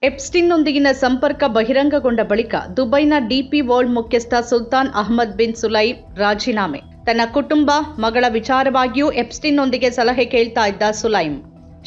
ಎಪ್ಸ್ಟೀನ್ನೊಂದಿಗಿನ ಸಂಪರ್ಕ ಬಹಿರಂಗಗೊಂಡ ಬಳಿಕ ದುಬೈನ ಡಿಪಿ ವರ್ಲ್ಡ್ ಮುಖ್ಯಸ್ಥ ಸುಲ್ತಾನ್ ಅಹ್ಮದ್ ಬಿನ್ ಸುಲೈಮ್ ರಾಜೀನಾಮೆ. ತನ್ನ ಕುಟುಂಬ, ಮಗಳ ವಿಚಾರವಾಗಿಯೂ ಎಪ್ಸ್ಟೀನ್ನೊಂದಿಗೆ ಸಲಹೆ ಕೇಳ್ತಾ ಇದ್ದ ಸುಲೈಮ್.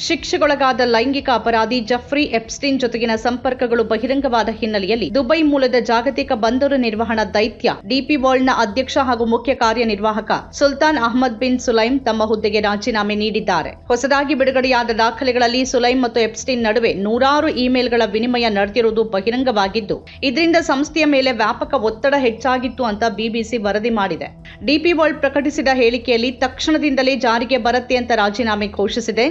ಶಿಕ್ಷೆಗೊಳಗಾದ ಲೈಂಗಿಕ ಅಪರಾಧಿ ಜಫ್ರಿ ಎಪ್ಸ್ಟೀನ್ ಜೊತೆಗಿನ ಸಂಪರ್ಕಗಳು ಬಹಿರಂಗವಾದ ಹಿನ್ನೆಲೆಯಲ್ಲಿ ದುಬೈ ಮೂಲದ ಜಾಗತಿಕ ಬಂದರು ನಿರ್ವಹಣಾ ದೈತ್ಯ ಡಿಪಿ ವರ್ಲ್ಡ್ನ ಅಧ್ಯಕ್ಷ ಹಾಗೂ ಮುಖ್ಯ ಕಾರ್ಯನಿರ್ವಾಹಕ ಸುಲ್ತಾನ್ ಅಹ್ಮದ್ ಬಿನ್ ಸುಲೈಮ್ ತಮ್ಮ ಹುದ್ದೆಗೆ ರಾಜೀನಾಮೆ ನೀಡಿದ್ದಾರೆ. ಹೊಸದಾಗಿ ಬಿಡುಗಡೆಯಾದ ದಾಖಲೆಗಳಲ್ಲಿ ಸುಲೈಮ್ ಮತ್ತು ಎಪ್ಸ್ಟೀನ್ ನಡುವೆ ನೂರಾರು ಇಮೇಲ್ಗಳ ವಿನಿಮಯ ನಡೆದಿರುವುದು ಬಹಿರಂಗವಾಗಿದ್ದು, ಇದರಿಂದ ಸಂಸ್ಥೆಯ ಮೇಲೆ ವ್ಯಾಪಕ ಒತ್ತಡ ಹೆಚ್ಚಾಗಿತ್ತು ಅಂತ ಬಿಬಿಸಿ ವರದಿ ಮಾಡಿದೆ. ಡಿಪಿ ವರ್ಲ್ಡ್ ಪ್ರಕಟಿಸಿದ ಹೇಳಿಕೆಯಲ್ಲಿ ತಕ್ಷಣದಿಂದಲೇ ಜಾರಿಗೆ ಬರುತ್ತೆ ಅಂತ ರಾಜೀನಾಮೆ ಘೋಷಿಸಿದೆ.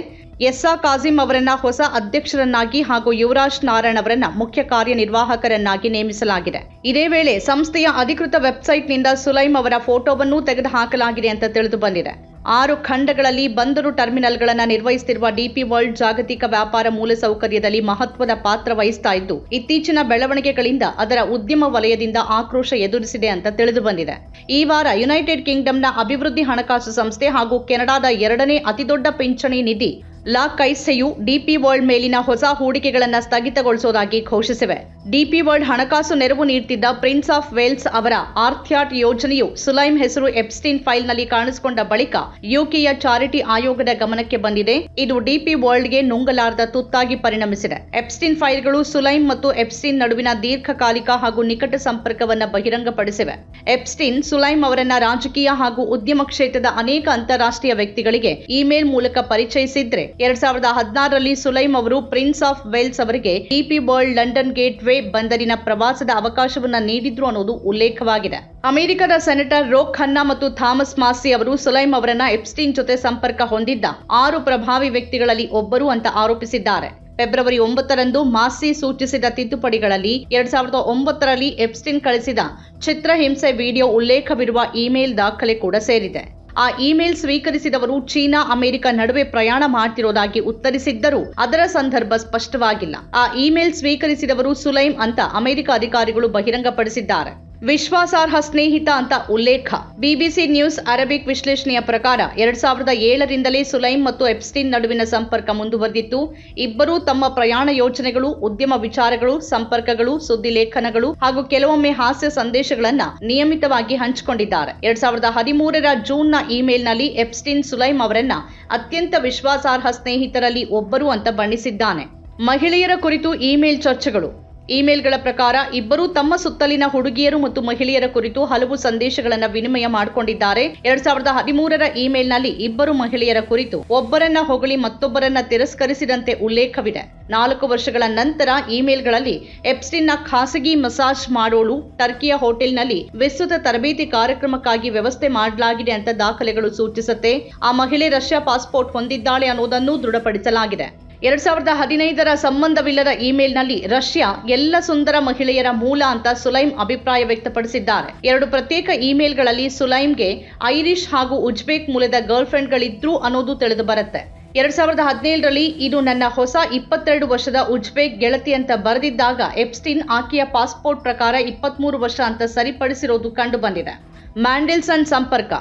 ಎಸ್ಸಾ ಕಾಸಿಂ ಅವರನ್ನ ಹೊಸ ಅಧ್ಯಕ್ಷರನ್ನಾಗಿ ಹಾಗೂ ಯುವರಾಜ್ ನಾರಾಯಣ್ ಅವರನ್ನ ಮುಖ್ಯ ಕಾರ್ಯನಿರ್ವಾಹಕರನ್ನಾಗಿ ನೇಮಿಸಲಾಗಿದೆ. ಇದೇ ವೇಳೆ ಸಂಸ್ಥೆಯ ಅಧಿಕೃತ ವೆಬ್ಸೈಟ್ನಿಂದ ಸುಲೈಮ್ ಅವರ ಫೋಟೋವನ್ನೂ ತೆಗೆದುಹಾಕಲಾಗಿದೆ ಅಂತ ತಿಳಿದು ಬಂದಿದೆ. 6 ಖಂಡಗಳಲ್ಲಿ ಬಂದರು ಟರ್ಮಿನಲ್ಗಳನ್ನು ನಿರ್ವಹಿಸುತ್ತಿರುವ ಡಿಪಿ ವರ್ಲ್ಡ್ ಜಾಗತಿಕ ವ್ಯಾಪಾರ ಮೂಲಸೌಕರ್ಯದಲ್ಲಿ ಮಹತ್ವದ ಪಾತ್ರ ವಹಿಸ್ತಾ ಇದ್ದು, ಇತ್ತೀಚಿನ ಬೆಳವಣಿಗೆಗಳಿಂದ ಅದರ ಉದ್ಯಮ ವಲಯದಿಂದ ಆಕ್ರೋಶ ಎದುರಿಸಿದೆ ಅಂತ ತಿಳಿದು ಬಂದಿದೆ. ಈ ವಾರ ಯುನೈಟೆಡ್ ಕಿಂಗ್ಡಮ್ನ ಅಭಿವೃದ್ಧಿ ಹಣಕಾಸು ಸಂಸ್ಥೆ ಹಾಗೂ ಕೆನಡಾದ 2ನೇ ಅತಿದೊಡ್ಡ ಪಿಂಚಣಿ ನಿಧಿ ಲಾ ಕೈಸೆಯು ಡಿಪಿ ವರ್ಲ್ಡ್ ಮೇಲಿನ ಹೊಸ ಹೂಡಿಕೆಗಳನ್ನು ಸ್ಥಗಿತಗೊಳಿಸುವುದಾಗಿ ಘೋಷಿಸಿವೆ. ಡಿಪಿ ವರ್ಲ್ಡ್ ಹಣಕಾಸು ನೆರವು ನೀಡುತ್ತಿದ್ದ ಪ್ರಿನ್ಸ್ ಆಫ್ ವೇಲ್ಸ್ ಅವರ ಆರ್ಥ್ಯಾಟ್ ಯೋಜನೆಯು ಸುಲೈಮ್ ಹೆಸರು ಎಪ್ಸ್ಟೀನ್ ಫೈಲ್ನಲ್ಲಿ ಕಾಣಿಸಿಕೊಂಡ ಬಳಿಕ ಯುಕೆಯ ಚಾರಿಟಿ ಆಯೋಗದ ಗಮನಕ್ಕೆ ಬಂದಿದೆ. ಇದು ಡಿಪಿ ವರ್ಲ್ಡ್ಗೆ ನುಂಗಲಾರದ ತುತ್ತಾಗಿ ಪರಿಣಮಿಸಿದೆ. ಎಪ್ಸ್ಟೀನ್ ಫೈಲ್ಗಳು ಸುಲೈಮ್ ಮತ್ತು ಎಪ್ಸ್ಟೀನ್ ನಡುವಿನ ದೀರ್ಘಕಾಲಿಕ ಹಾಗೂ ನಿಕಟ ಸಂಪರ್ಕವನ್ನು ಬಹಿರಂಗಪಡಿಸಿವೆ. ಎಪ್ಸ್ಟೀನ್ ಸುಲೈಮ್ ಅವರನ್ನ ರಾಜಕೀಯ ಹಾಗೂ ಉದ್ಯಮ ಕ್ಷೇತ್ರದ ಅನೇಕ ಅಂತಾರಾಷ್ಟ್ರೀಯ ವ್ಯಕ್ತಿಗಳಿಗೆ ಇಮೇಲ್ ಮೂಲಕ ಪರಿಚಯಿಸಿದ್ರೆ 2016ರಲ್ಲಿ ಸುಲೈಮ್ ಅವರು ಪ್ರಿನ್ಸ್ ಆಫ್ ವೇಲ್ಸ್ ಅವರಿಗೆ DP World London gateway ಬಂದರಿನ ಪ್ರವಾಸದ ಅವಕಾಶವನ್ನ ನೀಡಿದ್ರು ಅನ್ನೋದು ಉಲ್ಲೇಖವಾಗಿದೆ. ಅಮೆರಿಕದ ಸೆನೆಟರ್ ರೋ ಖನ್ನಾ ಮತ್ತು ಥಾಮಸ್ ಮಾಸಿ ಅವರು ಸುಲೈಮ್ ಅವರನ್ನ ಎಪ್ಸ್ಟೀನ್ ಜೊತೆ ಸಂಪರ್ಕ ಹೊಂದಿದ್ದ 6 ಪ್ರಭಾವಿ ವ್ಯಕ್ತಿಗಳಲ್ಲಿ ಒಬ್ಬರು ಅಂತ ಆರೋಪಿಸಿದ್ದಾರೆ. ಫೆಬ್ರವರಿ 9ರಂದು ಮಾಸಿ ಸೂಚಿಸಿದ ತಿದ್ದುಪಡಿಗಳಲ್ಲಿ 2009ರಲ್ಲಿ ಎಪ್ಸ್ಟೀನ್ ಕಳಿಸಿದ ಚಿತ್ರಹಿಂಸೆ ವಿಡಿಯೋ ಉಲ್ಲೇಖವಿರುವ ಇಮೇಲ್ ದಾಖಲೆ ಕೂಡ ಸೇರಿದೆ. ಆ ಇಮೇಲ್ ಸ್ವೀಕರಿಸಿದವರು ಚೀನಾ, ಅಮೆರಿಕ ನಡುವೆ ಪ್ರಯಾಣ ಮಾಡ್ತಿರೋದಾಗಿ ಉತ್ತರಿಸಿದ್ದರೂ ಅದರ ಸಂದರ್ಭ ಸ್ಪಷ್ಟವಾಗಿಲ್ಲ. ಆ ಇಮೇಲ್ ಸ್ವೀಕರಿಸಿದವರು ಸುಲೈಮ್ ಅಂತ ಅಮೆರಿಕ ಅಧಿಕಾರಿಗಳು ಬಹಿರಂಗಪಡಿಸಿದ್ದಾರೆ. ವಿಶ್ವಾಸಾರ್ಹ ಸ್ನೇಹಿತ ಅಂತ ಉಲ್ಲೇಖ. ಬಿಬಿಸಿ ನ್ಯೂಸ್ ಅರಬಿಕ್ ವಿಶ್ಲೇಷಣೆಯ ಪ್ರಕಾರ 2007ರಿಂದಲೇ ಸುಲೈಮ್ ಮತ್ತು ಎಪ್ಸ್ಟೀನ್ ನಡುವಿನ ಸಂಪರ್ಕ ಮುಂದುವರೆದಿತ್ತು. ಇಬ್ಬರೂ ತಮ್ಮ ಪ್ರಯಾಣ ಯೋಜನೆಗಳು, ಉದ್ಯಮ ವಿಚಾರಗಳು, ಸಂಪರ್ಕಗಳು, ಸುದ್ದಿ ಲೇಖನಗಳು ಹಾಗೂ ಕೆಲವೊಮ್ಮೆ ಹಾಸ್ಯ ಸಂದೇಶಗಳನ್ನ ನಿಯಮಿತವಾಗಿ ಹಂಚಿಕೊಂಡಿದ್ದಾರೆ. 2013ರ ಜೂನ್ನ ಇಮೇಲ್ನಲ್ಲಿ ಎಪ್ಸ್ಟೀನ್ ಸುಲೈಮ್ ಅವರನ್ನ ಅತ್ಯಂತ ವಿಶ್ವಾಸಾರ್ಹ ಸ್ನೇಹಿತರಲ್ಲಿ ಒಬ್ಬರು ಅಂತ ಬಣ್ಣಿಸಿದ್ದಾನೆ. ಮಹಿಳೆಯರ ಕುರಿತು ಇಮೇಲ್ ಚರ್ಚೆಗಳು. ಇಮೇಲ್ಗಳ ಪ್ರಕಾರ ಇಬ್ಬರೂ ತಮ್ಮ ಸುತ್ತಲಿನ ಹುಡುಗಿಯರು ಮತ್ತು ಮಹಿಳೆಯರ ಕುರಿತು ಹಲವು ಸಂದೇಶಗಳನ್ನು ವಿನಿಮಯ ಮಾಡಿಕೊಂಡಿದ್ದಾರೆ. 2013ರ ಇಮೇಲ್ನಲ್ಲಿ ಇಬ್ಬರು ಮಹಿಳೆಯರ ಕುರಿತು ಒಬ್ಬರನ್ನ ಹೊಗಳಿ ಮತ್ತೊಬ್ಬರನ್ನ ತಿರಸ್ಕರಿಸಿದಂತೆ ಉಲ್ಲೇಖವಿದೆ. 4 ವರ್ಷಗಳ ನಂತರ ಇಮೇಲ್ಗಳಲ್ಲಿ ಎಪ್ಸ್ಟೀನ್ನ ಖಾಸಗಿ ಮಸಾಜ್ ಮಾಡೋಳು ಟರ್ಕಿಯ ಹೋಟೆಲ್ನಲ್ಲಿ ವಿಸ್ತೃತ ತರಬೇತಿ ಕಾರ್ಯಕ್ರಮಕ್ಕಾಗಿ ವ್ಯವಸ್ಥೆ ಮಾಡಲಾಗಿದೆ ಅಂತ ದಾಖಲೆಗಳು ಸೂಚಿಸುತ್ತೆ. ಆ ಮಹಿಳೆ ರಷ್ಯಾ ಪಾಸ್ಪೋರ್ಟ್ ಹೊಂದಿದ್ದಾಳೆ ಅನ್ನೋದನ್ನು ದೃಢಪಡಿಸಲಾಗಿದೆ. 2015ರ ಸಂಬಂಧವಿಲ್ಲದ ಇಮೇಲ್ನಲ್ಲಿ ರಷ್ಯಾ ಎಲ್ಲ ಸುಂದರ ಮಹಿಳೆಯರ ಮೂಲ ಅಂತ ಸುಲೈಮ್ ಅಭಿಪ್ರಾಯ ವ್ಯಕ್ತಪಡಿಸಿದ್ದಾರೆ. 2 ಪ್ರತ್ಯೇಕ ಇಮೇಲ್ಗಳಲ್ಲಿ ಸುಲೈಮ್ಗೆ ಐರಿಷ್ ಹಾಗೂ ಉಜ್ಬೇಕ್ ಮೂಲದ ಗರ್ಲ್ಫ್ರೆಂಡ್ಗಳಿದ್ರು ಅನ್ನೋದು ತಿಳಿದು ಬರುತ್ತೆ. 2017ರಲ್ಲಿ ಇದು ನನ್ನ ಹೊಸ 22 ವರ್ಷದ ಉಜ್ಬೇಕ್ ಗೆಳತಿ ಅಂತ ಬರೆದಿದ್ದಾಗ ಎಪ್ಸ್ಟೀನ್ ಆಕೆಯ ಪಾಸ್ಪೋರ್ಟ್ ಪ್ರಕಾರ 23 ವರ್ಷ ಅಂತ ಸರಿಪಡಿಸಿರೋದು ಕಂಡು ಬಂದಿದೆ. ಮ್ಯಾಂಡೆಲ್ಸನ್ ಸಂಪರ್ಕ.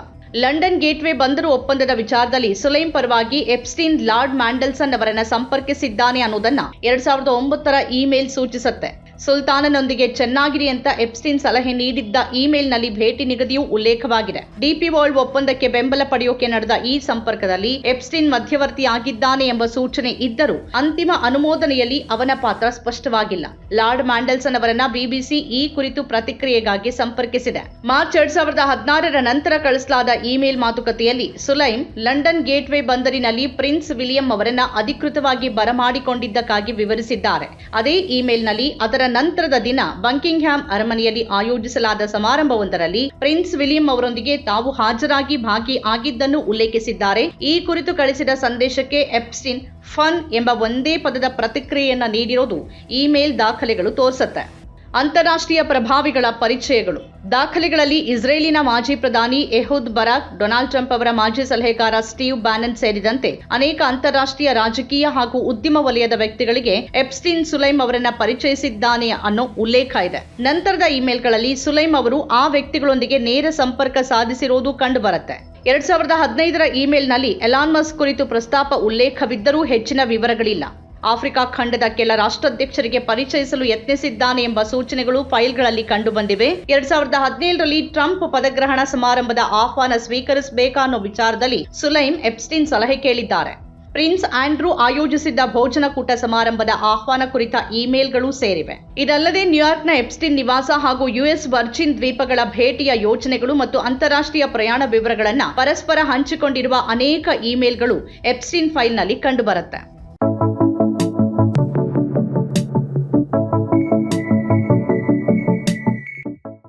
ಲಂಡನ್ ಗೇಟ್ವೇ ಬಂದರು ಒಪ್ಪಂದದ ವಿಚಾರದಲ್ಲಿ ಸುಲೈಮ್ ಪರವಾಗಿ ಎಪ್ಸ್ಟೀನ್ ಲಾರ್ಡ್ ಮ್ಯಾಂಡೆಲ್ಸನ್ ಅವರನ್ನ ಸಂಪರ್ಕಿಸಿದ್ದಾನೆ ಅನ್ನೋದನ್ನ 2009ರ ಇಮೇಲ್ ಸೂಚಿಸುತ್ತೆ. ಸುಲ್ತಾನನೊಂದಿಗೆ ಚೆನ್ನಾಗಿರಿ ಅಂತ ಎಪ್ಸ್ಟೀನ್ ಸಲಹೆ ನೀಡಿದ್ದ ಇಮೇಲ್ನಲ್ಲಿ ಭೇಟಿ ನಿಗದಿಯೂ ಉಲ್ಲೇಖವಾಗಿದೆ. ಡಿಪಿ ವರ್ಲ್ಡ್ ಒಪ್ಪಂದಕ್ಕೆ ಬೆಂಬಲ ಪಡೆಯೋಕೆ ನಡೆದ ಈ ಸಂಪರ್ಕದಲ್ಲಿ ಎಪ್ಸ್ಟೀನ್ ಮಧ್ಯವರ್ತಿಯಾಗಿದ್ದಾನೆ ಎಂಬ ಸೂಚನೆ ಇದ್ದರೂ ಅಂತಿಮ ಅನುಮೋದನೆಯಲ್ಲಿ ಅವನ ಪಾತ್ರ ಸ್ಪಷ್ಟವಾಗಿಲ್ಲ. ಲಾರ್ಡ್ ಮ್ಯಾಂಡೆಲ್ಸನ್ ಅವರನ್ನ ಬಿಬಿಸಿ ಈ ಕುರಿತು ಪ್ರತಿಕ್ರಿಯೆಗಾಗಿ ಸಂಪರ್ಕಿಸಿದೆ. ಮಾರ್ಚ್ 2016ರ ನಂತರ ಕಳಿಸಲಾದ ಇಮೇಲ್ ಮಾತುಕತೆಯಲ್ಲಿ ಸುಲೈಮ್ ಲಂಡನ್ ಗೇಟ್ವೇ ಬಂದರಿನಲ್ಲಿ ಪ್ರಿನ್ಸ್ ವಿಲಿಯಂ ಅವರನ್ನ ಅಧಿಕೃತವಾಗಿ ಬರಮಾಡಿಕೊಂಡಿದ್ದಕ್ಕಾಗಿ ವಿವರಿಸಿದ್ದಾರೆ. ಅದೇ ಇಮೇಲ್ನಲ್ಲಿ ಅದರ ನಂತರದ ದಿನ ಬಂಕಿಂಗ್ಹ್ಯಾಮ್ ಅರಮನೆಯಲ್ಲಿ ಆಯೋಜಿಸಲಾದ ಸಮಾರಂಭವೊಂದರಲ್ಲಿ ಪ್ರಿನ್ಸ್ ವಿಲಿಯಂ ಅವರೊಂದಿಗೆ ತಾವು ಹಾಜರಾಗಿ ಭಾಗಿಯಾಗಿದ್ದನ್ನು ಉಲ್ಲೇಖಿಸಿದ್ದಾರೆ. ಈ ಕುರಿತು ಕಳಿಸಿದ ಸಂದೇಶಕ್ಕೆ ಎಪ್ಸ್ಟೀನ್ ಫನ್ ಎಂಬ ಒಂದೇ ಪದದ ಪ್ರತಿಕ್ರಿಯೆಯನ್ನ ನೀಡಿರೋದು ಇಮೇಲ್ ದಾಖಲೆಗಳು ತೋರಿಸುತ್ತೆ. ಅಂತಾರಾಷ್ಟ್ರೀಯ ಪ್ರಭಾವಿಗಳ ಪರಿಚಯಗಳು. ದಾಖಲೆಗಳಲ್ಲಿ ಇಸ್ರೇಲಿನ ಮಾಜಿ ಪ್ರಧಾನಿ ಎಹುದ್ ಬರಾಕ್, ಡೊನಾಲ್ಡ್ ಟ್ರಂಪ್ ಅವರ ಮಾಜಿ ಸಲಹೆಗಾರ ಸ್ಟೀವ್ ಬ್ಯಾನನ್ ಸೇರಿದಂತೆ ಅನೇಕ ಅಂತಾರಾಷ್ಟ್ರೀಯ ರಾಜಕೀಯ ಹಾಗೂ ಉದ್ಯಮ ವಲಯದ ವ್ಯಕ್ತಿಗಳಿಗೆ ಎಪ್ಸ್ಟೀನ್ ಸುಲೈಮ್ ಅವರನ್ನ ಪರಿಚಯಿಸಿದ್ದಾನೆ ಅನ್ನೋ ಉಲ್ಲೇಖ ಇದೆ. ನಂತರದ ಇಮೇಲ್ಗಳಲ್ಲಿ ಸುಲೈಮ್ ಅವರು ಆ ವ್ಯಕ್ತಿಗಳೊಂದಿಗೆ ನೇರ ಸಂಪರ್ಕ ಸಾಧಿಸಿರುವುದು ಕಂಡುಬರುತ್ತೆ. 2015ರ ಇಮೇಲ್ನಲ್ಲಿ ಎಲಾನ್ ಮಸ್ಕ್ ಕುರಿತು ಪ್ರಸ್ತಾಪ ಉಲ್ಲೇಖವಿದ್ದರೂ ಹೆಚ್ಚಿನ ವಿವರಗಳಿಲ್ಲ. ಆಫ್ರಿಕಾ ಖಂಡದ ಕೆಲ ರಾಷ್ಟ್ರಾಧ್ಯಕ್ಷರಿಗೆ ಪರಿಚಯಿಸಲು ಯತ್ನಿಸಿದ್ದಾನೆ ಎಂಬ ಸೂಚನೆಗಳು ಫೈಲ್ಗಳಲ್ಲಿ ಕಂಡುಬಂದಿವೆ. 2017ರಲ್ಲಿ ಟ್ರಂಪ್ ಪದಗ್ರಹಣ ಸಮಾರಂಭದ ಆಹ್ವಾನ ಸ್ವೀಕರಿಸಬೇಕಾ ಅನ್ನೋ ವಿಚಾರದಲ್ಲಿ ಸುಲೈಮ್ ಎಪ್ಸ್ಟೀನ್ ಸಲಹೆ ಕೇಳಿದ್ದಾರೆ. ಪ್ರಿನ್ಸ್ ಆಂಡ್ರೂ ಆಯೋಜಿಸಿದ್ದ ಭೋಜನಕೂಟ ಸಮಾರಂಭದ ಆಹ್ವಾನ ಕುರಿತ ಇಮೇಲ್ಗಳು ಸೇರಿವೆ. ಇದಲ್ಲದೆ ನ್ಯೂಯಾರ್ಕ್ನ ಎಪ್ಸ್ಟೀನ್ ನಿವಾಸ ಹಾಗೂ ಯುಎಸ್ ವರ್ಜಿನ್ ದ್ವೀಪಗಳ ಭೇಟಿಯ ಯೋಜನೆಗಳು ಮತ್ತು ಅಂತಾರಾಷ್ಟ್ರೀಯ ಪ್ರಯಾಣ ವಿವರಗಳನ್ನು ಪರಸ್ಪರ ಹಂಚಿಕೊಂಡಿರುವ ಅನೇಕ ಇಮೇಲ್ಗಳು ಎಪ್ಸ್ಟೀನ್ ಫೈಲ್ನಲ್ಲಿ ಕಂಡುಬರುತ್ತೆ.